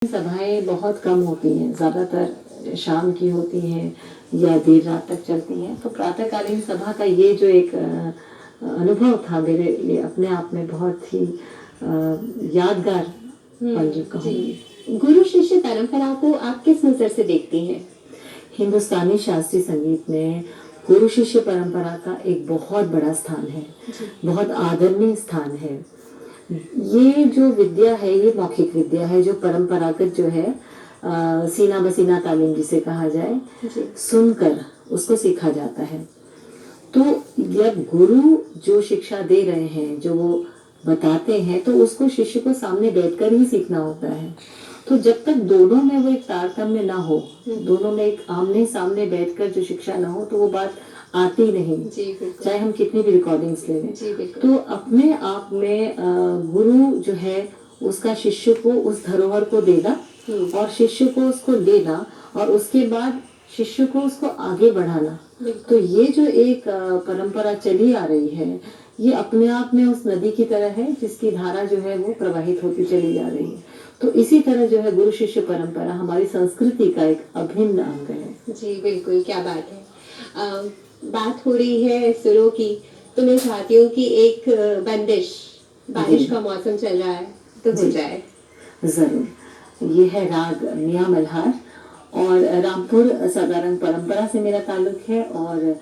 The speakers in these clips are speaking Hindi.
सभाएं बहुत कम होती हैं, ज़्यादातर शाम की होती हैं या देर रात तक चलती हैं। तो प्रातःकालीन सभा का ये जो एक अनुभव था मेरे लिए अपने आप में बहुत ही यादगार पल जो कहूँगी। गुरु शिष्य परंपरा को आप किस नजर से देखती हैं? हिंदुस्तानी शास्त्रीय संगीत में गुरु शिष्य परंपरा का एक बहुत बड़ा स्थान है, बहुत आदरणीय स्थान है। ये जो विद्या है ये मौखिक विद्या है, जो परंपरागत जो है सीना बसीना तालीम जिसे कहा जाए, सुनकर उसको सीखा जाता है। तो जब गुरु जो शिक्षा दे रहे हैं, जो वो बताते हैं, तो उसको शिष्य को सामने बैठकर ही सीखना होता है। तो जब तक दोनों में वो एक तारतम्य ना हो, दोनों में एक आमने सामने बैठकर जो शिक्षा ना हो, तो वो बात आती नहीं, चाहे हम कितनी भी रिकॉर्डिंग्स ले लें। तो अपने आप में गुरु जो है उसका शिष्य को उस धरोहर को देना और शिष्य को उसको लेना और उसके बाद शिष्य को उसको आगे बढ़ाना। तो ये जो एक परंपरा चली आ रही है, ये अपने आप में उस नदी की तरह है जिसकी धारा जो है वो प्रवाहित होती चली जा रही है। तो इसी तरह जो है गुरु शिष्य परंपरा हमारी संस्कृति का एक अभिन्न अंग है। जी बिल्कुल, क्या बात है। बात हो रही है सुरों की, तो मैं चाहती हूँ कि एक बंदिश, बारिश का मौसम चल रहा है तो हो जाए। जरूर। ये है राग मियां मल्हार और रामपुर सदारंग परंपरा से मेरा ताल्लुक है और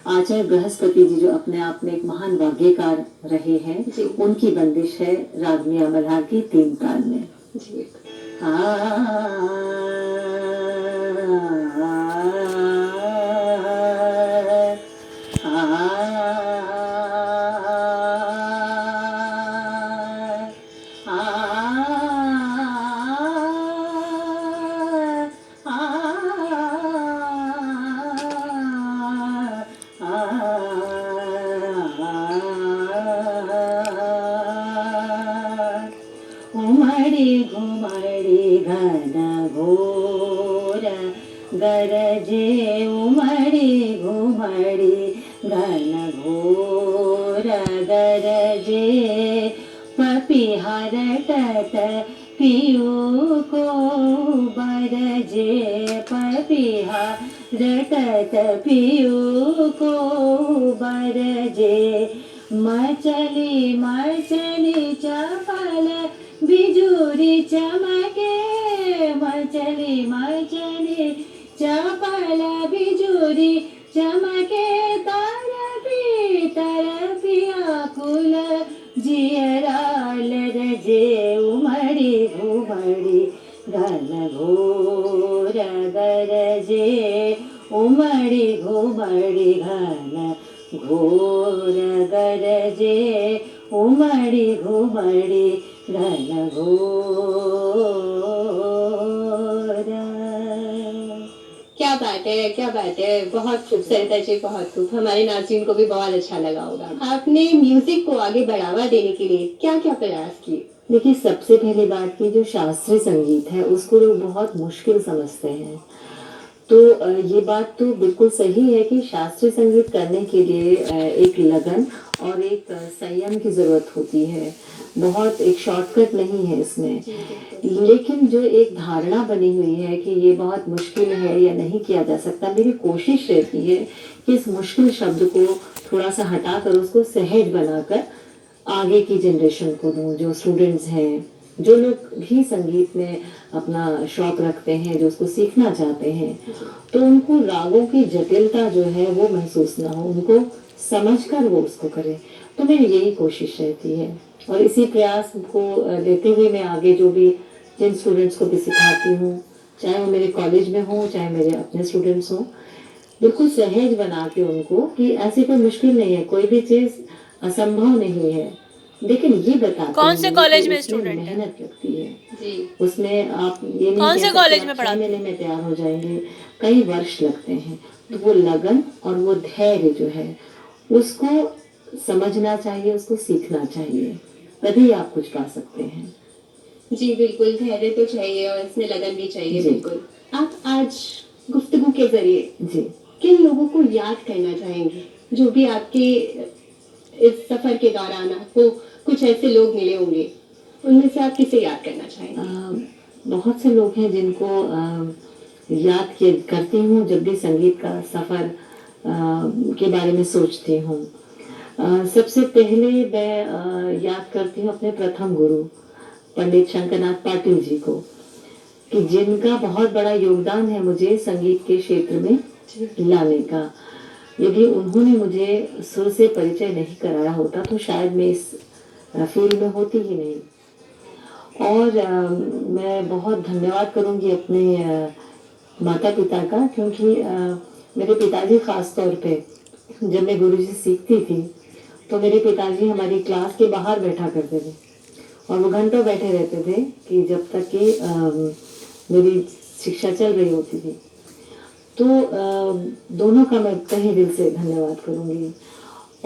आचार्य बृहस्पति जी जो अपने आप में एक महान वाग्यकार रहे हैं, उनकी बंदिश है राग मियां मल्हार की 3 ताल में। जी। उमड़ी घुमड़ी घन घोर गरजे, उमड़ी घुमड़ी घन घोर गरजे, पपीहर टट पियू को बरजे, पपीहर टट पियू को बरजे, मचली मचली चपल बिजुरी चमके, मचली मचली चपल बिजुरी चमके, तरफिया कुल जियराल रजे, उमड़ी घुमड़ी घन घोर गरजे, उमड़ी घुमड़ी घन घोर गरजे, उमड़ी घुमड़ी घन घोर। क्या बात है, क्या बात है। बहुत खूब सरिता जी, बहुत खूब। हमारे नाज़रीन को भी बहुत अच्छा लगा होगा। आपने म्यूजिक को आगे बढ़ावा देने के लिए क्या क्या प्रयास किए? देखिए, सबसे पहली बात की जो शास्त्रीय संगीत है उसको लोग बहुत मुश्किल समझते हैं। तो ये बात तो बिल्कुल सही है कि शास्त्रीय संगीत करने के लिए एक लगन और एक संयम की जरूरत होती है। बहुत एक शॉर्टकट नहीं है इसमें, लेकिन जो एक धारणा बनी हुई है कि ये बहुत मुश्किल है या नहीं किया जा सकता, मेरी कोशिश रहती है कि इस मुश्किल शब्द को थोड़ा सा हटाकर उसको सहज बनाकर आगे की जनरेशन को दूं, जो स्टूडेंट्स हैं, जो लोग भी संगीत में अपना शौक रखते हैं, जो उसको सीखना चाहते हैं, तो उनको रागों की जटिलता जो है वो महसूस ना हो, उनको समझकर वो उसको करें। तो मेरी यही कोशिश रहती है और इसी प्रयास को लेते हुए मैं आगे जो भी जिन स्टूडेंट्स को भी सिखाती हूँ, चाहे वो मेरे कॉलेज में हो चाहे मेरे अपने स्टूडेंट्स हों, बिल्कुल सहज बना के उनको कि ऐसी कोई मुश्किल नहीं है, कोई भी चीज असंभव नहीं है, लेकिन ये बताते कौन से कॉलेज में स्टूडेंट है? मेहनत लगती है जी। उसमें। आप ये नहीं कौन से कॉलेज में 6 महीने में तैयार हो जाएंगे, कई वर्ष लगते हैं। तो वो लगन और वो धैर्य जो है उसको समझना चाहिए, उसको सीखना चाहिए, तभी आप कुछ पा सकते हैं। जी बिल्कुल, धैर्य तो चाहिए और इसमें लगन भी चाहिए। बिल्कुल। आप आज गुफ्तगू के जरिए जी किन लोगों को याद करना चाहेंगे जो भी आपके इस सफर के दौरान आपको कुछ ऐसे लोग मिले होंगे, उनमें से आप किसे याद करना चाहेंगे? बहुत से लोग हैं जिनको याद करती हूँ जब भी संगीत का सफ़र के बारे में सोचती हूँ। सबसे पहले मैं याद करती हूँ अपने प्रथम गुरु पंडित शंकरनाथ पाटिल जी को, कि जिनका बहुत बड़ा योगदान है मुझे संगीत के क्षेत्र में लाने का। यदि उन्होंने मुझे सुर से परिचय नहीं कराया होता तो शायद मैं इस फील्ड में होती ही नहीं। और मैं बहुत धन्यवाद करूंगी अपने माता पिता का, क्योंकि मेरे पिताजी खास तौर पे जब मैं गुरुजी से सीखती थी तो मेरे पिताजी हमारी क्लास के बाहर बैठा करते थे और वो घंटों बैठे रहते थे कि जब तक कि मेरी शिक्षा चल रही होती थी। तो दोनों का मैं तहे दिल से धन्यवाद करूंगी।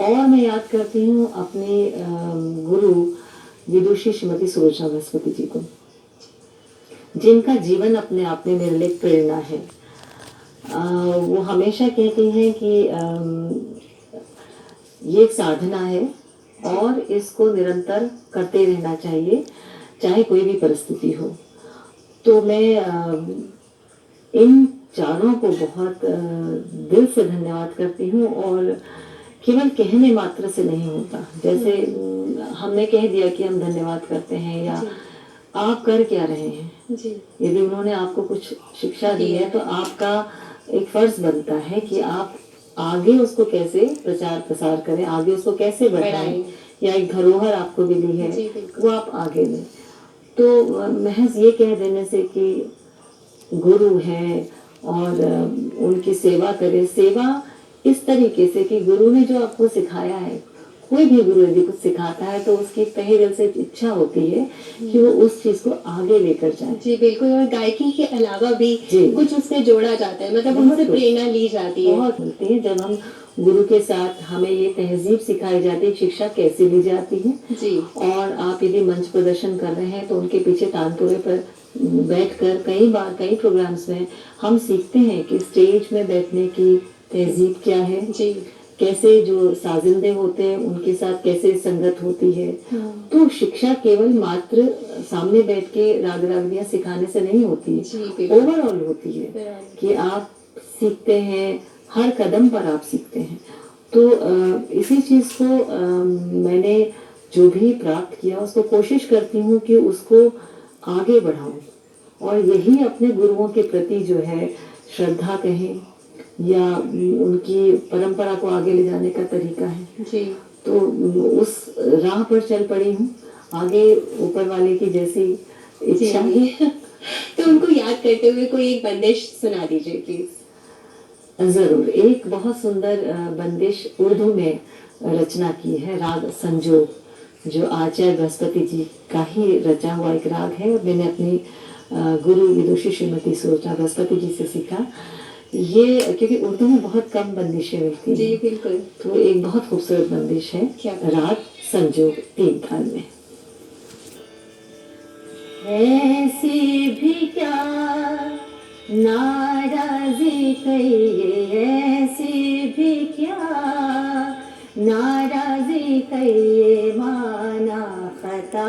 और मैं याद करती हूँ अपने गुरु विदुषी श्रीमती सुलोचना बृहस्पति जी को, जिनका जीवन अपने आप में मेरे लिए प्रेरणा है। वो हमेशा कहती हैं कि ये एक साधना है और इसको निरंतर करते रहना चाहिए, चाहे कोई भी परिस्थिति हो। तो मैं इन चारों को बहुत दिल से धन्यवाद करती हूँ। और केवल कहने मात्र से नहीं होता, जैसे हमने कह दिया कि हम धन्यवाद करते हैं या आप कर क्या रहे हैं जी। यदि उन्होंने आपको कुछ शिक्षा दी है तो आपका एक फर्ज बनता है कि आप आगे उसको कैसे प्रचार प्रसार करें, आगे उसको कैसे बढ़ाएं, या एक धरोहर आपको मिली है वो आप आगे लें। तो महज ये कह देने से कि गुरु है और उनकी सेवा करें, सेवा इस तरीके से कि गुरु ने जो आपको सिखाया है, कोई भी गुरु यदि कुछ सिखाता है तो उसकी तहे दिल से इच्छा होती है कि वो उस चीज को आगे लेकर जाए। जी बिल्कुल। और गायकी के अलावा भी कुछ उसमें जोड़ा जाता है, मतलब उनसे प्रेरणा ली जाती है। बहुत मिलती है जब हम गुरु के साथ, हमें ये तहजीब सिखाई जाती है, शिक्षा कैसे ली जाती है जी। और आप यदि मंच प्रदर्शन कर रहे हैं तो उनके पीछे तानपुरे पर बैठकर कई बार कई प्रोग्राम्स में हम सीखते हैं कि स्टेज में बैठने की तहजीब क्या है जी, कैसे जो साजिंदे होते हैं उनके साथ कैसे संगत होती है। तो शिक्षा केवल मात्र सामने बैठ के राग रागनियां सिखाने से नहीं होती है, ओवरऑल होती है कि आप सीखते हैं, हर कदम पर आप सीखते हैं। तो इसी चीज को मैंने जो भी प्राप्त किया उसको कोशिश करती हूँ कि उसको आगे बढ़ाऊं, और यही अपने गुरुओं के प्रति जो है श्रद्धा कहें या उनकी परंपरा को आगे ले जाने का तरीका है जी। तो उस राह पर चल पड़ी हूँ, आगे ऊपर वाले की जैसी इच्छा है। तो उनको याद करते हुए कोई एक बंदिश सुना दीजिए प्लीज। जरूर। एक बहुत सुंदर बंदिश उर्दू में रचना की है, राग संजोग, जो आचार्य बृहस्पति जी का ही रचा हुआ एक राग है। मैंने अपनी गुरु विदुषी श्रीमती सुलोचना बृहस्पति जी से सीखा ये, क्योंकि उर्दू में बहुत कम बंदिशें मिलती हैं जी बिल्कुल। तो एक बहुत खूबसूरत बंदिश है, राग संजोग, तीन ताल में। ऐसी भी क्या नाराजी कहिए, ऐसी भी क्या नाराजी कहिए, माना खता